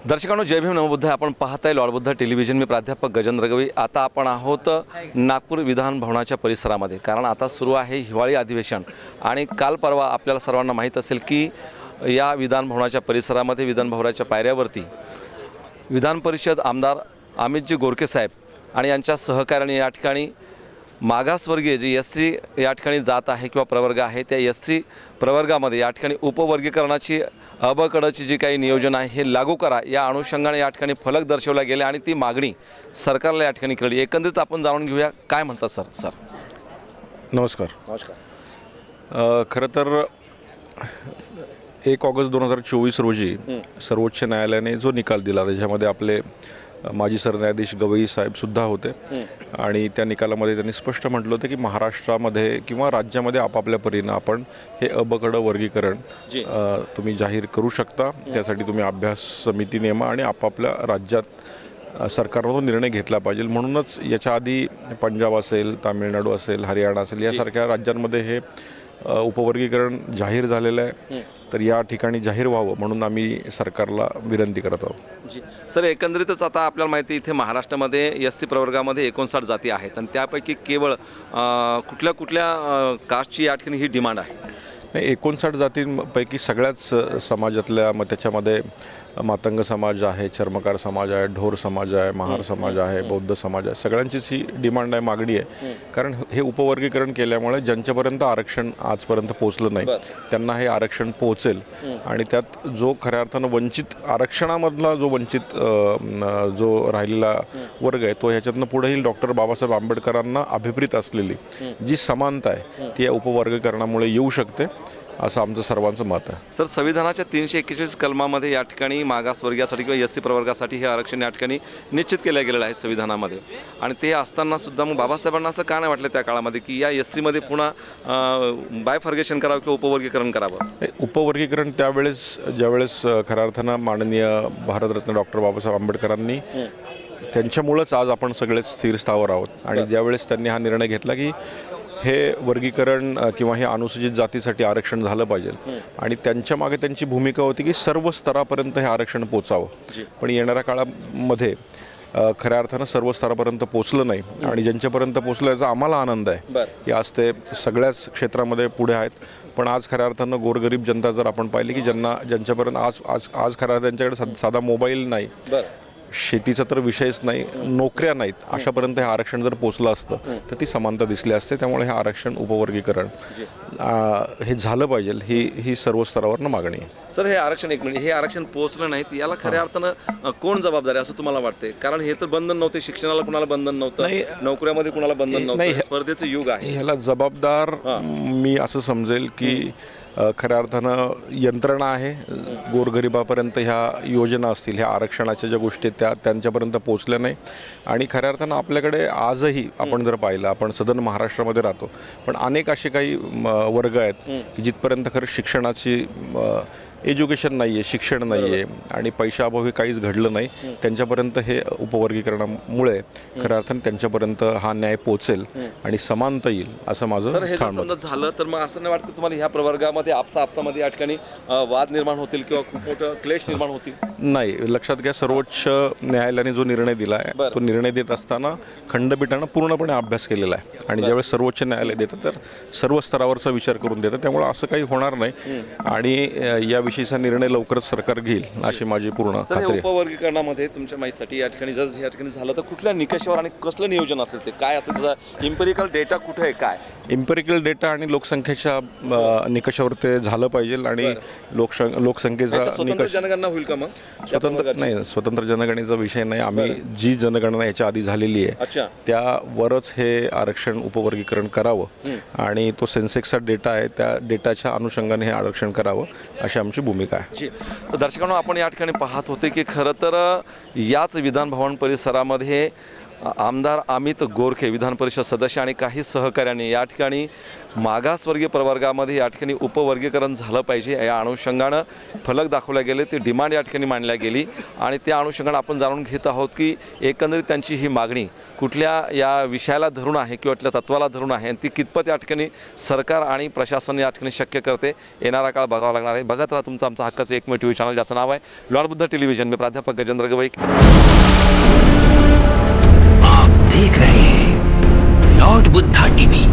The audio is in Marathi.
दर्शकांनो, जय भीम, नमोबुद्ध. आपण पाहताय लॉर्ड बुद्ध टेलिव्हिजन. मी प्राध्यापक गजेंद्र गवई. आता आपण आहोत नागपूर विधान भवनाच्या परिसरामध्ये, कारण आता सुरू आहे हिवाळी अधिवेशन. आणि काल परवा आपल्याला सर्वांना माहीत असेल की या विधान भवनाच्या परिसरामध्ये, विधान भवनाच्या पायऱ्यावरती विधान परिषद आमदार अमितजी गोरके साहेब आणि यांच्या सहकार्याने या ठिकाणी मागासवर्गीय जे एस.सी. या ठिकाणी जात आहे किंवा प्रवर्ग आहे, त्या एस.सी. प्रवर्गामध्ये या ठिकाणी उपवर्गीकरणाची अबकडची जी काही नियोजन आहे हे लागू करा, या अनुषंगाने या ठिकाणी फलक दर्शवला गेले आणि ती मागणी सरकारला या ठिकाणी केली. एकंदरीत आपण जाणून घेऊया काय म्हणतात सर. नमस्कार. खरं तर 1 ऑगस्ट 2024 रोजी सर्वोच्च न्यायालयाने जो निकाल दिला, त्याच्यामध्ये आपले माजी सरन्यायाधीश गवई साहेबसुद्धा होते आणि त्या निकालामध्ये त्यांनी स्पष्ट म्हटलं होतं की महाराष्ट्रामध्ये किंवा राज्यामध्ये आपापल्या परीनं आपण हे अबकड वर्गीकरण तुम्ही जाहीर करू शकता. त्यासाठी तुम्ही अभ्यास समिती नेमा आणि आपापल्या राज्यात सरकारमधून निर्णय घेतला पाहिजे. म्हणूनच याच्या आधी पंजाब असेल, तामिळनाडू असेल, हरियाणा असेल, यासारख्या राज्यांमध्ये हे उपवर्गीकरण जाहीर झालेलं आहे. तर या ठिकाणी जाहीर व्हावं म्हणून आम्ही सरकारला विनंती करत आहोत. सर, एकंदरीतच आता आपल्याला माहिती आहे, इथे महाराष्ट्रामध्ये एस.सी. प्रवर्गामध्ये 59 जाती आहेत आणि त्यापैकी केवळ कुठल्या कुठल्या कास्टची या ठिकाणी ही डिमांड आहे? नाही, 59 जातींपैकी सगळ्याच समाजातल्या, मग त्याच्यामध्ये मातंग समाज आहे, चर्मकार समाज आहे, ढोर समाज आहे, महार समाज आहे, बौद्ध समाज आहे, सगळ्यांचीच ही डिमांड आहे, मागणी आहे. कारण हे उपवर्गीकरण केल्यामुळे ज्यांच्यापर्यंत आरक्षण आजपर्यंत पोचलं नाही त्यांना हे आरक्षण पोहोचेल आणि त्यात जो खऱ्या अर्थानं वंचित, आरक्षणामधला जो वंचित जो राहिलेला वर्ग आहे, तो ह्याच्यातनं पुढेही डॉक्टर बाबासाहेब आंबेडकरांना अभिप्रेत असलेली जी समानता आहे ती या उपवर्गीकरणामुळे येऊ शकते, असं आमचं सर्वांचं मत आहे. सर, संविधानाच्या 341 कलमामध्ये या ठिकाणी मागासवर्गीयासाठी किंवा एस.सी. प्रवर्गासाठी हे आरक्षण या ठिकाणी निश्चित केलं गेलेलं आहे संविधानामध्ये. आणि ते असताना सुद्धा मग बाबासाहेबांना असं का नाही वाटलं त्या काळामध्ये की या एस.सीमध्ये पुन्हा बायफर्गेशन करावं किंवा उपवर्गीकरण करावं? उपवर्गीकरण त्यावेळेस, ज्यावेळेस खऱ्या अर्थानं माननीय भारतरत्न डॉक्टर बाबासाहेब आंबेडकरांनी, त्यांच्यामुळंच आज आपण सगळेच स्थिर स्थावर आहोत. आणि ज्यावेळेस त्यांनी हा निर्णय घेतला की हे वर्गीकरण किंवा हे अनुसूचित जातीसाठी आरक्षण झालं पाहिजे आणि त्यांच्या मागे त्यांची भूमिका होती की सर्व स्तरापर्यंत हे आरक्षण पोचावं. पण येणाऱ्या काळामध्ये खऱ्या अर्थानं सर्व स्तरापर्यंत पोचलं नाही आणि ज्यांच्यापर्यंत पोचलं याचा आम्हाला आनंद आहे की आज ते सगळ्याच क्षेत्रामध्ये पुढे आहेत. पण आज खऱ्या अर्थानं गोरगरीब जनता जर आपण पाहिली की ज्यांच्यापर्यंत आज खऱ्या त्यांच्याकडे साधा मोबाईल नाही, शेतीचा तर विषयच नाही, नोकऱ्या नाहीत, अशापर्यंत हे आरक्षण जर पोचलं असतं तर ती समानता दिसली असते. त्यामुळे हे आरक्षण उपवर्गीकरण हे झालं पाहिजे, ही सर्व स्तरावरनं मागणी आहे. सर, हे आरक्षण, एक मिनिट, हे आरक्षण पोहोचलं नाही याला खऱ्या अर्थानं कोण जबाबदार आहे असं तुम्हाला वाटते? कारण हे तर बंधन नव्हते, शिक्षणाला कुणाला बंधन नव्हतं, नोकऱ्यामध्ये कुणाला बंधन नव्हतं, स्पर्धेचं युग आहे. ह्याला जबाबदार मी असं समजेल की खऱ्या अर्थानं यंत्रणा आहे. गोरगरिबापर्यंत ह्या योजना असतील, ह्या आरक्षणाच्या ज्या गोष्टी त्यांच्यापर्यंत पोचल्या नाही. आणि खऱ्या अर्थानं आपल्याकडे आजही आपण जर पाहिलं, आपण सदन महाराष्ट्रामध्ये राहतो, पण अनेक असे काही वर्ग आहेत की जिथपर्यंत खरं शिक्षणाची एज्युकेशन नाही आहे, शिक्षण नाही आहे आणि पैशाअभावी काहीच घडलं नाही, त्यांच्यापर्यंत हे उपवर्गीकरणामुळे खऱ्या अर्थानं त्यांच्यापर्यंत हा न्याय पोचेल आणि समानता येईल, असं माझं सर. हे जर समजा झालं तर मग असं नाही वाटतं तुम्हाला ह्या प्रवर्गामध्ये आपसामध्ये या ठिकाणी वाद निर्माण होतील किंवा खूप मोठं क्लेश निर्माण होतील? नाही, लक्षात घ्या, सर्वोच्च न्यायालयाने जो निर्णय दिला आहे तो निर्णय देत असताना खंडपीठानं पूर्णपणे अभ्यास केलेला आहे आणि ज्यावेळेस सर्वोच्च न्यायालय देतं तर सर्व स्तरावरचा विचार करून देतं. त्यामुळे असं काही होणार नाही आणि याविषयीचा निर्णय लवकरच सरकार घेईल अशी माझी पूर्ण खात्री आहे. उपवर्गीकरणामध्ये तुमच्या माहितीसाठी या ठिकाणी जर या ठिकाणी झालं तर कुठल्या निकषावर आणि कसलं नियोजन असेल, ते काय असेल, त्याचा इम्पेरिकल डेटा कुठे आहे, काय इम्पेरिकल डेटा आणि लोकसंख्येच्या निकषावर ते झालं पाहिजे आणि लोकसंख्येचा निकष जनगणना होईल का? मग स्वतंत्र नाही, स्वतंत्र जनगणनेचा विषय नाही. आम्ही जी जनगणना याच्या आधी झालेली आहे त्यावरच हे आरक्षण उपवर्गीकरण करावं आणि तो सेन्सेक्सचा डेटा आहे, त्या डेटाच्या अनुषंगाने हे आरक्षण करावं अशी आमची भूमिका आहे. दर्शकांनो, आपण या ठिकाणी पाहत होते की खरं तर याच विधान भवन परिसरामध्ये आमदार अमित गोरखे विधान परिषद सदस्य आणि काही सहकाऱ्यांनी या ठिकाणी मागासवर्गीय प्रवर्गामध्ये या ठिकाणी उपवर्गीकरण झालं पाहिजे या अनुषंगानं फलक दाखवले गेले, ती डिमांड या ठिकाणी मांडल्या गेली आणि त्या अनुषंगानं आपण जाणून घेत आहोत की एकंदरीत त्यांची ही मागणी कुठल्या या विषयाला धरून आहे किंवा त्या तत्वाला धरून आहे आणि ती कितपत या ठिकाणी सरकार आणि प्रशासन या ठिकाणी शक्य करते येणारा काळ बघावा लागणार आहे. बघत राहा तुमचं आमचं हक्काचं एकमेव टीव्ही चॅनल, ज्याचं नाव आहे लॉर्ड बुद्ध टेलिव्हिजन. मी प्राध्यापक गजेंद्र गवई. आप देख रहे हैं लॉर्ड बुद्धा टीवी.